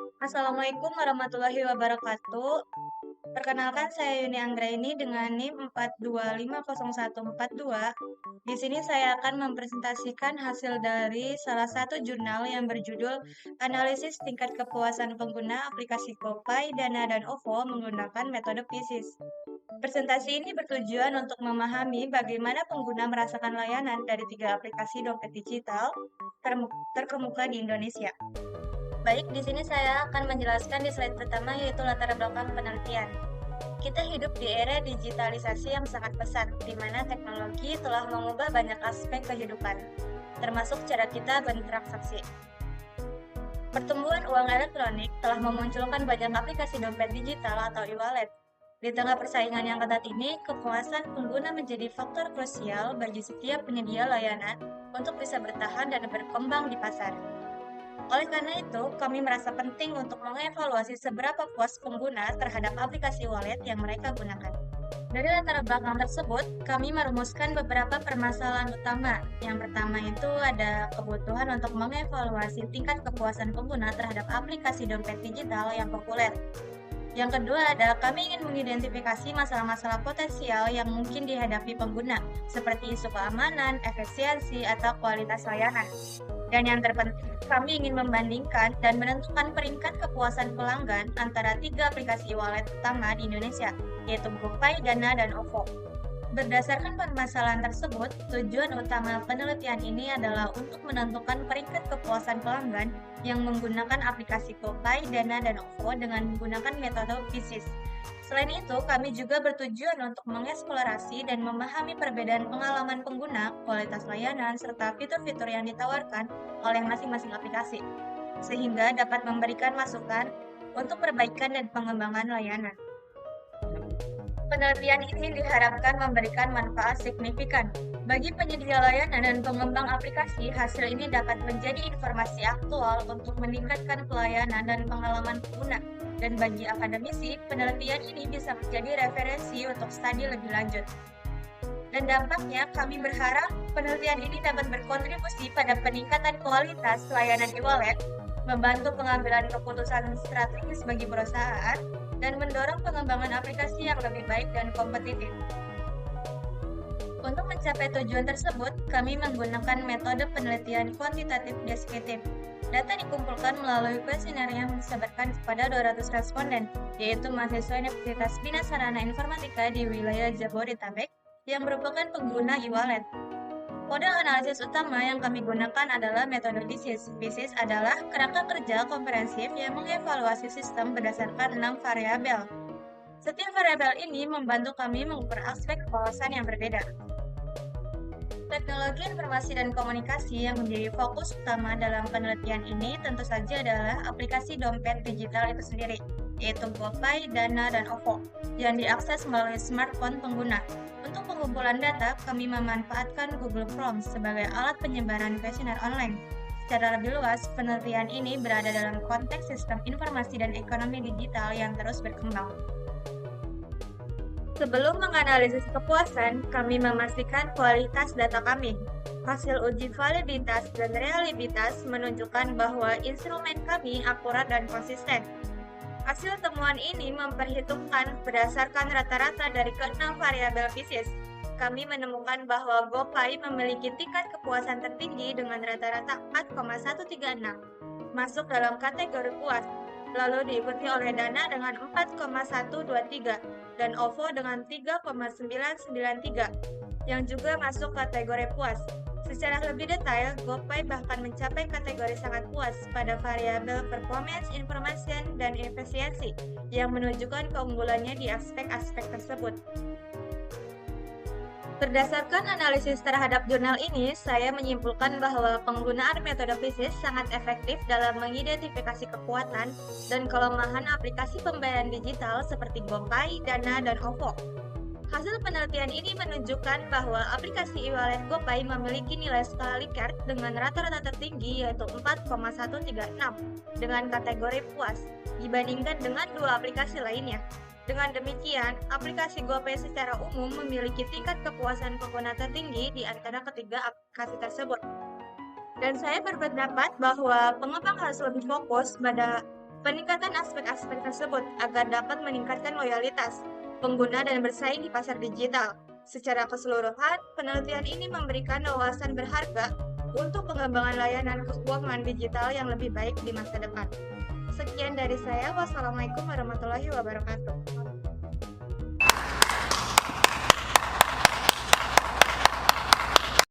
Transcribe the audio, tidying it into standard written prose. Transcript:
Assalamualaikum warahmatullahi wabarakatuh. Perkenalkan saya Yuni Anggraini dengan NIM 4250142. Di sini saya akan mempresentasikan hasil dari salah satu jurnal yang berjudul Analisis Tingkat Kepuasan Pengguna Aplikasi GoPay, Dana, dan OVO menggunakan metode PISIS. Presentasi ini bertujuan untuk memahami bagaimana pengguna merasakan layanan dari tiga aplikasi dompet digital terkemuka di Indonesia. Baik, di sini saya akan menjelaskan di slide pertama yaitu latar belakang penelitian. Kita hidup di era digitalisasi yang sangat pesat, di mana teknologi telah mengubah banyak aspek kehidupan, termasuk cara kita berinteraksi. Pertumbuhan uang elektronik telah memunculkan banyak aplikasi dompet digital atau e-wallet. Di tengah persaingan yang ketat ini, kepuasan pengguna menjadi faktor krusial bagi setiap penyedia layanan untuk bisa bertahan dan berkembang di pasar. Oleh karena itu, kami merasa penting untuk mengevaluasi seberapa puas pengguna terhadap aplikasi wallet yang mereka gunakan. Dari latar belakang tersebut, kami merumuskan beberapa permasalahan utama. Yang pertama itu ada kebutuhan untuk mengevaluasi tingkat kepuasan pengguna terhadap aplikasi dompet digital yang populer. Yang kedua ada kami ingin mengidentifikasi masalah-masalah potensial yang mungkin dihadapi pengguna, seperti isu keamanan, efisiensi, atau kualitas layanan. Dan yang terpenting, kami ingin membandingkan dan menentukan peringkat kepuasan pelanggan antara tiga aplikasi e-wallet utama di Indonesia, yaitu GoPay, Dana, dan OVO. Berdasarkan permasalahan tersebut, tujuan utama penelitian ini adalah untuk menentukan peringkat kepuasan pelanggan yang menggunakan aplikasi GoPay, Dana, dan OVO dengan menggunakan metode PISIS. Selain itu, kami juga bertujuan untuk mengeksplorasi dan memahami perbedaan pengalaman pengguna, kualitas layanan, serta fitur-fitur yang ditawarkan oleh masing-masing aplikasi, sehingga dapat memberikan masukan untuk perbaikan dan pengembangan layanan. Penelitian ini diharapkan memberikan manfaat signifikan bagi penyedia layanan dan pengembang aplikasi. Hasil ini dapat menjadi informasi aktual untuk meningkatkan pelayanan dan pengalaman pengguna. Dan bagi akademisi, penelitian ini bisa menjadi referensi untuk studi lebih lanjut. Dan dampaknya, kami berharap penelitian ini dapat berkontribusi pada peningkatan kualitas layanan e-wallet, membantu pengambilan keputusan strategis bagi perusahaan, dan mendorong pengembangan aplikasi yang lebih baik dan kompetitif. Untuk mencapai tujuan tersebut, kami menggunakan metode penelitian kuantitatif deskriptif. Data dikumpulkan melalui kuesioner yang disebarkan kepada 200 responden, yaitu mahasiswa Universitas Bina Sarana Informatika di wilayah Jabodetabek yang merupakan pengguna e-wallet. Model analisis utama yang kami gunakan adalah metode PISIS. PISIS adalah kerangka kerja komprehensif yang mengevaluasi sistem berdasarkan 6 variabel. Setiap variabel ini membantu kami mengukur aspek kepuasan yang berbeda. Teknologi informasi dan komunikasi yang menjadi fokus utama dalam penelitian ini tentu saja adalah aplikasi dompet digital itu sendiri, yaitu GoPay, Dana, dan OVO, yang diakses melalui smartphone pengguna. Untuk pengumpulan data, kami memanfaatkan Google Forms sebagai alat penyebaran kuesioner online. Secara lebih luas, penelitian ini berada dalam konteks sistem informasi dan ekonomi digital yang terus berkembang. Sebelum menganalisis kepuasan, kami memastikan kualitas data kami. Hasil uji validitas dan reliabilitas menunjukkan bahwa instrumen kami akurat dan konsisten. Hasil temuan ini memperhitungkan berdasarkan rata-rata dari ke-6 variabel PISIS. Kami menemukan bahwa GoPay memiliki tingkat kepuasan tertinggi dengan rata-rata 4,136, masuk dalam kategori puas, lalu diikuti oleh Dana dengan 4,123 dan OVO dengan 3,993, yang juga masuk kategori puas. Secara lebih detail, GoPay bahkan mencapai kategori sangat puas pada variabel performance, information, dan efisiensi yang menunjukkan keunggulannya di aspek-aspek tersebut. Berdasarkan analisis terhadap jurnal ini, saya menyimpulkan bahwa penggunaan metode PISIS sangat efektif dalam mengidentifikasi kekuatan dan kelemahan aplikasi pembayaran digital seperti GoPay, Dana, dan OVO. Hasil penelitian ini menunjukkan bahwa aplikasi e-wallet GoPay memiliki nilai skala Likert dengan rata-rata tertinggi yaitu 4,136 dengan kategori puas dibandingkan dengan dua aplikasi lainnya. Dengan demikian, aplikasi GoPay secara umum memiliki tingkat kepuasan pengguna tertinggi di antara ketiga aplikasi tersebut. Dan saya berpendapat bahwa pengembang harus lebih fokus pada Peningkatan aspek-aspek tersebut agar dapat meningkatkan loyalitas pengguna dan bersaing di pasar digital. Secara keseluruhan, penelitian ini memberikan wawasan berharga untuk pengembangan layanan keuangan digital yang lebih baik di masa depan. Sekian dari saya. Wassalamualaikum warahmatullahi wabarakatuh.